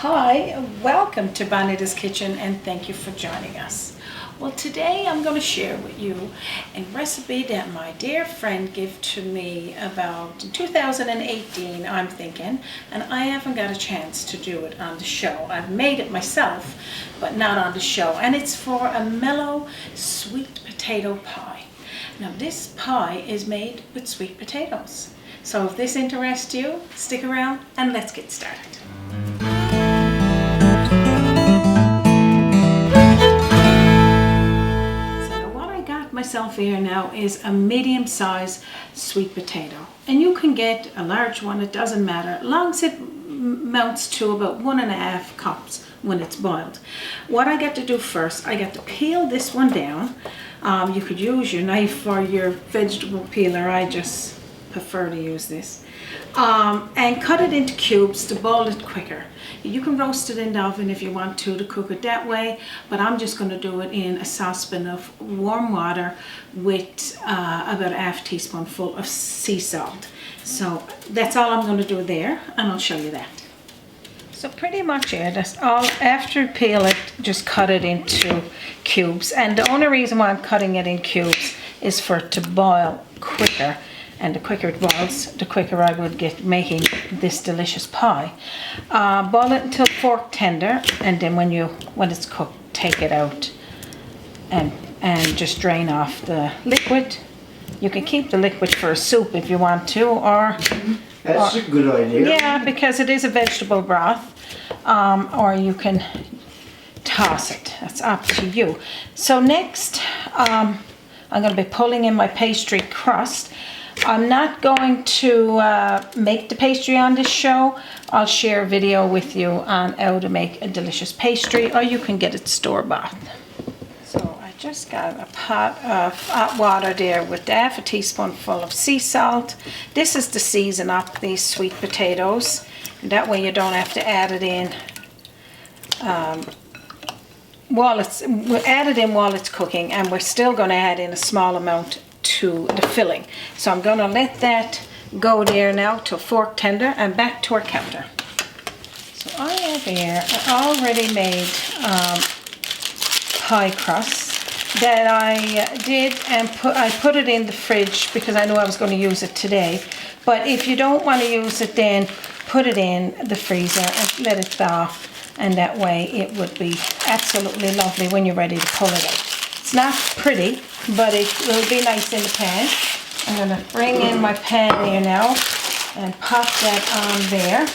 Hi, welcome to BONITA'S Kitchen and thank you for joining us. Well, today I'm going to share with you a recipe that my dear friend gave to me about 2018, I'm thinking, and I haven't got a chance to do it on the show. I've made it myself, but not on the show, and it's for a mellow sweet potato pie. Now, this pie is made with sweet potatoes. So if this interests you, stick around and let's get started. Myself here now is a medium-sized sweet potato, and you can get a large one, it doesn't matter, as long as it amounts to about 1.5 cups when it's boiled. What I get to do first, I get to peel this one down. You could use your knife or your vegetable peeler, I just prefer to use this, and cut it into cubes to boil it quicker. You can roast it in the oven if you want to cook it that way, but I'm just going to do it in a saucepan of warm water with about a half teaspoonful of sea salt. So that's all I'm going to do there, and I'll show you that. So pretty much that's all. After you peel it, just cut it into cubes, and the only reason why I'm cutting it in cubes is for it to boil quicker. And the quicker it boils, the quicker I would get making this delicious pie. Boil it until fork tender, and then when it's cooked, take it out and just drain off the liquid. You can keep the liquid for a soup if you want to, or that's a good idea. Yeah, because it is a vegetable broth, or you can toss it. That's up to you. So next, I'm going to be pulling in my pastry crust. I'm not going to make the pastry on this show. I'll share a video with you on how to make a delicious pastry, or you can get it store-bought. So I just got a pot of hot water there with half a teaspoonful of sea salt. This is to season up these sweet potatoes. And that way you don't have to add it in while it's cooking, and we're still going to add in a small amount to the filling. So I'm going to let that go there now to fork tender and back to our counter. So I have here an already made pie crust that I did, and I put it in the fridge because I knew I was going to use it today. But if you don't want to use it, then put it in the freezer and let it thaw, and that way it would be absolutely lovely when you're ready to pull it out. It's not pretty, but it will be nice in the pan. I'm going to bring in my pan here now and pop that on there.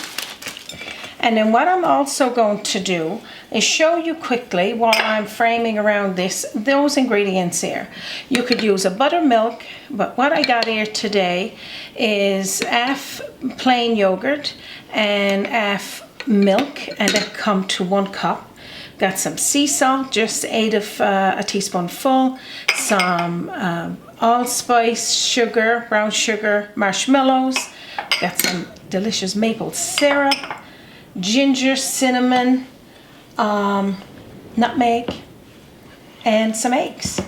And then what I'm also going to do is show you quickly while I'm framing around those ingredients here. You could use a buttermilk, but what I got here today is half plain yogurt and half milk, and that come to 1 cup. Got some sea salt, just 1/8 of a teaspoonful, some allspice sugar, brown sugar, marshmallows. Got some delicious maple syrup, ginger, cinnamon, nutmeg, and some eggs.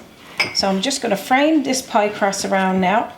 So I'm just going to frame this pie crust around now,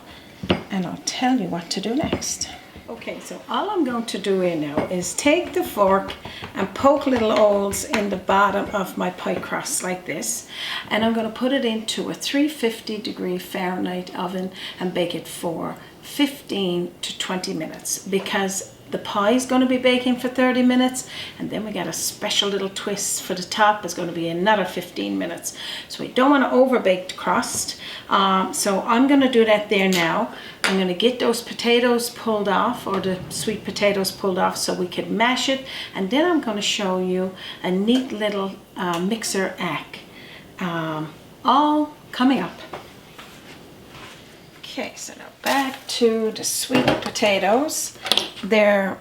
and I'll tell you what to do next. Okay, so all I'm going to do here now is take the fork and poke little holes in the bottom of my pie crust like this, and I'm going to put it into a 350-degree Fahrenheit oven and bake it for 15 to 20 minutes, because the pie is going to be baking for 30 minutes, and then we got a special little twist for the top. It's going to be another 15 minutes. So we don't want to overbake the crust. So I'm going to do that there now. I'm going to get those potatoes pulled off, or the sweet potatoes pulled off, so we can mash it. And then I'm going to show you a neat little mixer hack. All coming up. Okay, so now back to the sweet potatoes. They're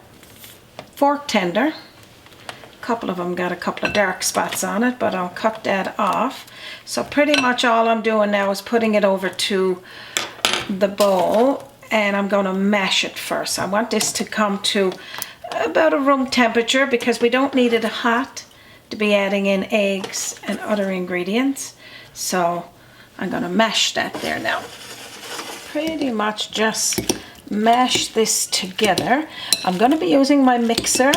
fork tender. A couple of them got a couple of dark spots on it, but I'll cut that off. So pretty much all I'm doing now is putting it over to the bowl, and I'm going to mash it first. I want this to come to about a room temperature because we don't need it hot to be adding in eggs and other ingredients. So I'm going to mash that there now. Pretty much just mash this together. I'm going to be using my mixer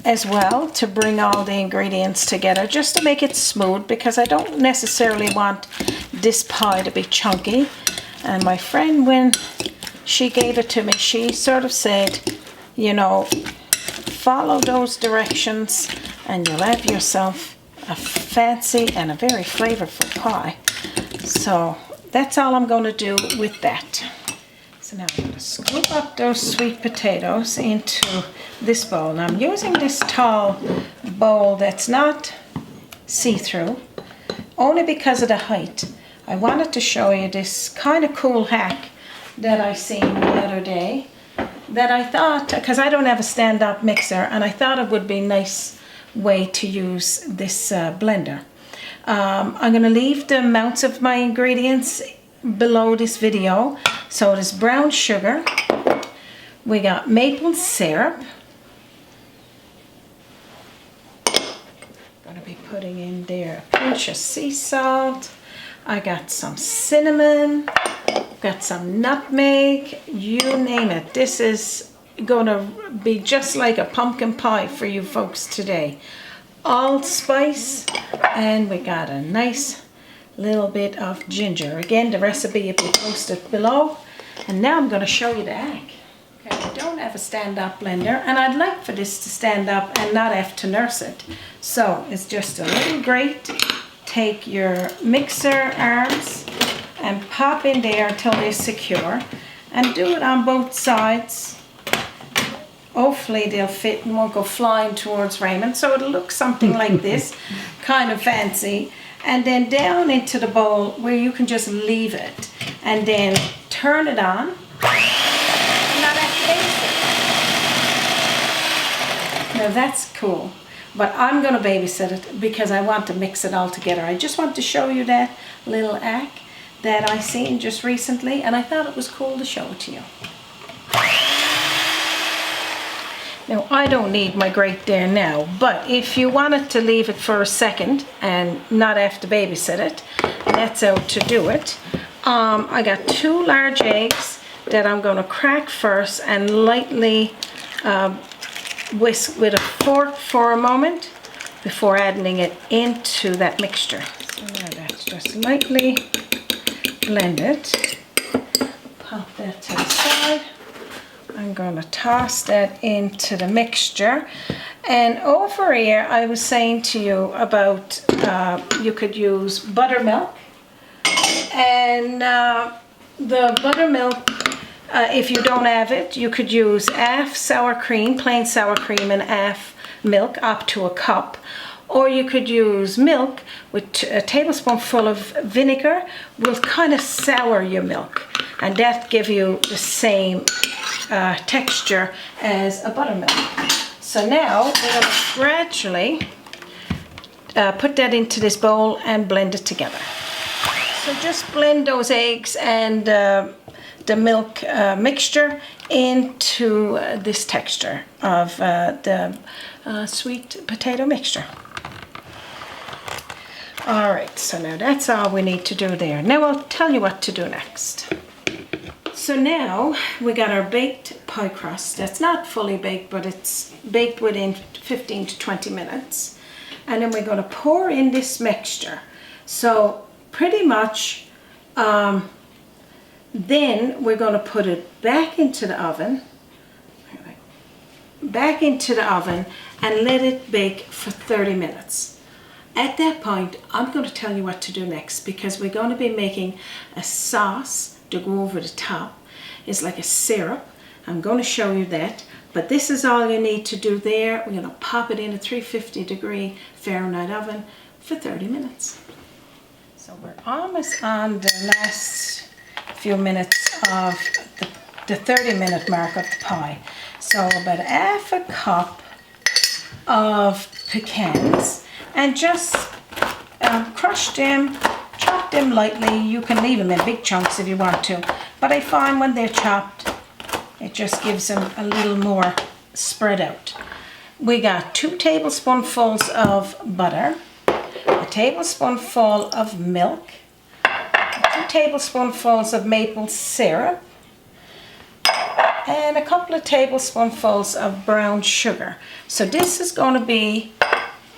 as well to bring all the ingredients together, just to make it smooth, because I don't necessarily want this pie to be chunky. And my friend, when she gave it to me, she sort of said, you know, follow those directions and you'll have yourself a fancy and a very flavorful pie. So that's all I'm going to do with that. So now I'm going to scoop up those sweet potatoes into this bowl. Now I'm using this tall bowl that's not see-through, only because of the height. I wanted to show you this kind of cool hack that I seen the other day, that I thought, because I don't have a stand-up mixer, and I thought it would be a nice way to use this blender. I'm going to leave the amounts of my ingredients below this video. So there's brown sugar, we got maple syrup, going to be putting in there a pinch of sea salt, I got some cinnamon, got some nutmeg, you name it. This is going to be just like a pumpkin pie for you folks today. Allspice, and we got a nice little bit of ginger. Again, the recipe will be posted below. And now I'm going to show you the egg. Okay, I don't have a stand-up blender, and I'd like for this to stand up and not have to nurse it. So it's just a little grate. Take your mixer arms and pop in there until they're secure, and do it on both sides. Hopefully they'll fit and won't go flying towards Raymond. So it'll look something like this, kind of fancy. And then down into the bowl where you can just leave it, and then turn it on. Not have to babysit. Now that's cool, but I'm going to babysit it because I want to mix it all together. I just want to show you that little hack that I seen just recently, and I thought it was cool to show it to you. Now, I don't need my grate there now, but if you wanted to leave it for a second and not have to babysit it, that's how to do it. I got 2 large eggs that I'm going to crack first and lightly whisk with a fork for a moment before adding it into that mixture. So now that's just lightly blended. Pop that to the side. I'm going to toss that into the mixture. And over here I was saying to you about you could use buttermilk, and the buttermilk, if you don't have it, you could use half sour cream, plain sour cream, and half milk up to a cup. Or you could use milk with a tablespoonful of vinegar. Will kind of sour your milk, and that give you the same texture as a buttermilk. So now we're going to gradually put that into this bowl and blend it together. So just blend those eggs and the milk mixture into this texture of the sweet potato mixture. Alright, so now that's all we need to do there. Now I'll tell you what to do next. So now we got our baked pie crust. That's not fully baked, but it's baked within 15 to 20 minutes. And then we're going to pour in this mixture. So pretty much, then we're going to put it back into the oven. And let it bake for 30 minutes. At that point, I'm going to tell you what to do next, because we're going to be making a sauce to go over the top. It's like a syrup. I'm going to show you that, but this is all you need to do there. We're going to pop it in a 350-degree Fahrenheit oven for 30 minutes. So we're almost on the last few minutes of the 30-minute mark of the pie. So about half a cup of pecans, and just crush them, chop them lightly. You can leave them in big chunks if you want to, but I find when they're chopped, it just gives them a little more spread out. We got 2 tablespoonfuls of butter, a tablespoonful of milk, 2 tablespoonfuls of maple syrup, and a couple of tablespoonfuls of brown sugar. So this is going to be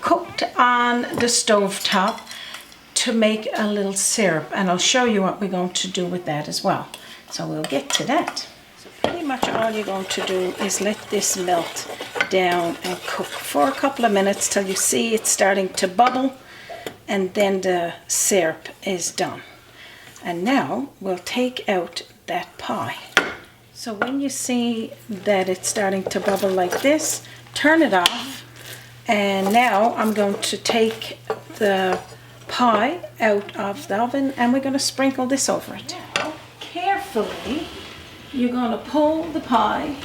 cooked on the stove top to make a little syrup, and I'll show you what we're going to do with that as well. So we'll get to that. So pretty much all you're going to do is let this melt down and cook for a couple of minutes till you see it's starting to bubble, and then the syrup is done. And now we'll take out that pie. So when you see that it's starting to bubble like this, turn it off. And now I'm going to take the pie out of the oven and we're going to sprinkle this over it. Now, carefully, you're going to pull the pie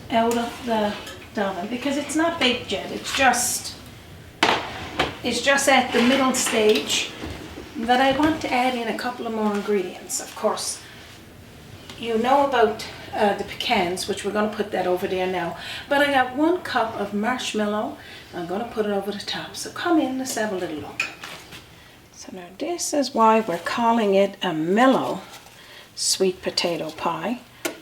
out of the oven because it's not baked yet. It's just at the middle stage. But I want to add in a couple of more ingredients. Of course, you know about the pecans, which we're going to put that over there now. But I got 1 cup of marshmallow. I'm going to put it over the top. So come in, let's have a little look. So now this is why we're calling it a Mallow Sweet Potato Pie,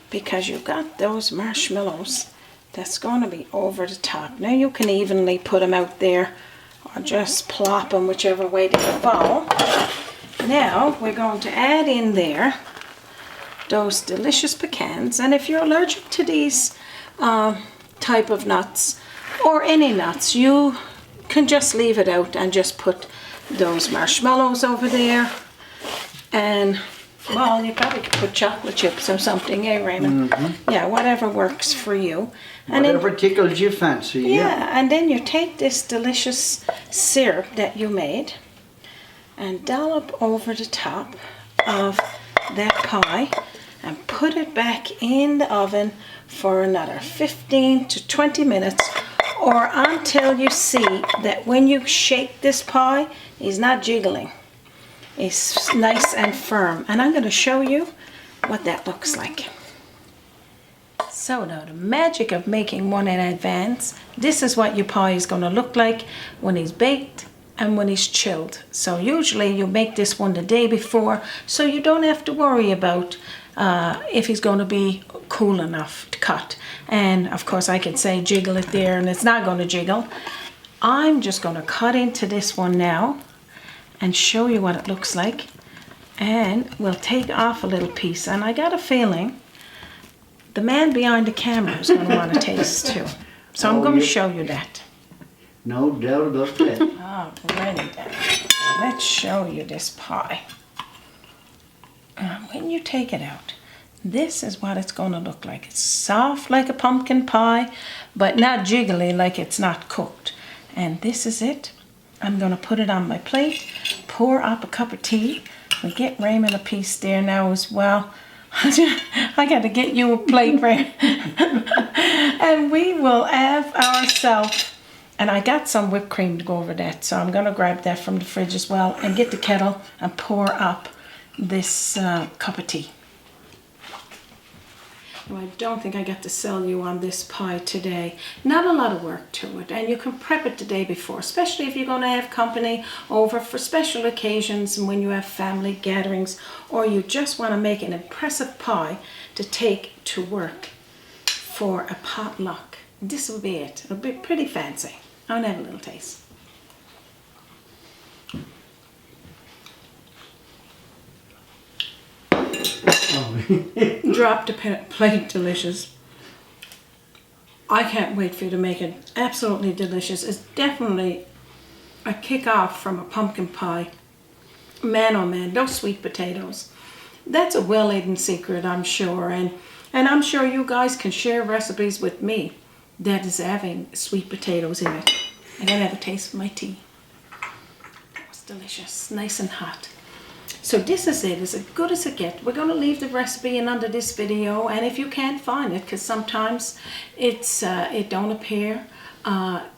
because you've got those marshmallows that's going to be over the top. Now you can evenly put them out there or just plop them whichever way they fall. Now we're going to add in there those delicious pecans, and if you're allergic to these type of nuts or any nuts, you can just leave it out and just put those marshmallows over there. And well, you probably could put chocolate chips or something, eh, Raymond? Mm-hmm. Yeah, whatever works for you. And whatever tickles your fancy. Yeah, and then you take this delicious syrup that you made and dollop over the top of that pie and put it back in the oven for another 15 to 20 minutes, or until you see that when you shake this pie, it's not jiggling. It's nice and firm. And I'm going to show you what that looks like. So now the magic of making one in advance, this is what your pie is going to look like when it's baked and when it's chilled. So usually you make this one the day before, so you don't have to worry about if it's going to be cool enough to cut. And of course I could say jiggle it there and it's not going to jiggle. I'm just going to cut into this one now and show you what it looks like. And we'll take off a little piece. And I got a feeling the man behind the camera is going to want to taste too. So I'm going to show you that. No doubt about that. Alrighty then. Let's show you this pie. When you take it out, this is what it's going to look like. It's soft like a pumpkin pie, but not jiggly like it's not cooked. And this is it. I'm going to put it on my plate, pour up a cup of tea. We get Raymond a piece there now as well. I got to get you a plate, Raymond. And we will have ourselves, and I got some whipped cream to go over that, so I'm going to grab that from the fridge as well and get the kettle and pour up this cup of tea. I don't think I got to sell you on this pie today. Not a lot of work to it, and you can prep it the day before, especially if you're going to have company over for special occasions and when you have family gatherings, or you just want to make an impressive pie to take to work for a potluck. This will be it. It'll be pretty fancy. I'm going to have a little taste. Drop the plate, delicious. I can't wait for you to make it. Absolutely delicious. It's definitely a kick-off from a pumpkin pie. Man, oh man, those sweet potatoes. That's a well-hidden secret, I'm sure. And I'm sure you guys can share recipes with me that is having sweet potatoes in it. I'm gonna have a taste of my tea. That was delicious, nice and hot. So this is it, as good as it gets. We're going to leave the recipe in under this video, and if you can't find it, because sometimes it don't appear,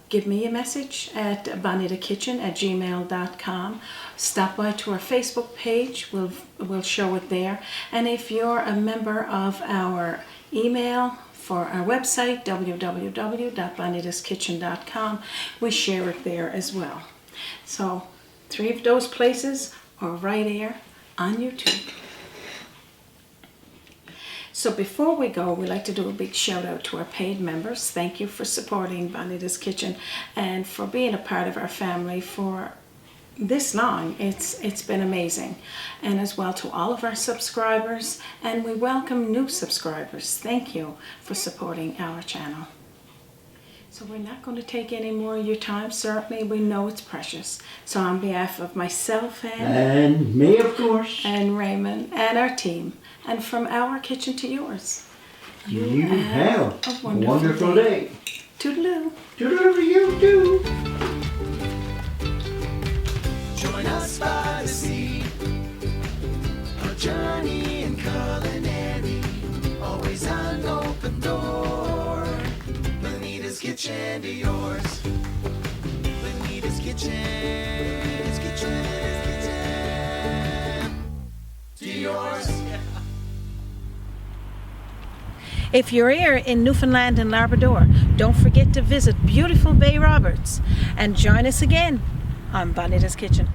give me a message at bonita'skitchen@gmail.com. Stop by to our Facebook page, we'll show it there. And if you're a member of our email for our website, www.bonita'skitchen.com, we share it there as well. So 3 of those places are right here on YouTube. So before we go, we like to do a big shout out to our paid members. Thank you for supporting Bonita's Kitchen and for being a part of our family for this long. It's been amazing. And as well to all of our subscribers, and we welcome new subscribers. Thank you for supporting our channel. So we're not going to take any more of your time. Certainly, we know it's precious. So on behalf of myself And me, of course. and Raymond and our team, and from our kitchen to yours, You have a a wonderful day. Toodaloo. Toodaloo for you too. Join us by the sea, a journey in culinary, always an open door. Bonita's Kitchen to yours. Bonita's Kitchen, it's kitchen to yours. If you're here in Newfoundland and Labrador, don't forget to visit beautiful Bay Roberts and join us again on Bonita's Kitchen.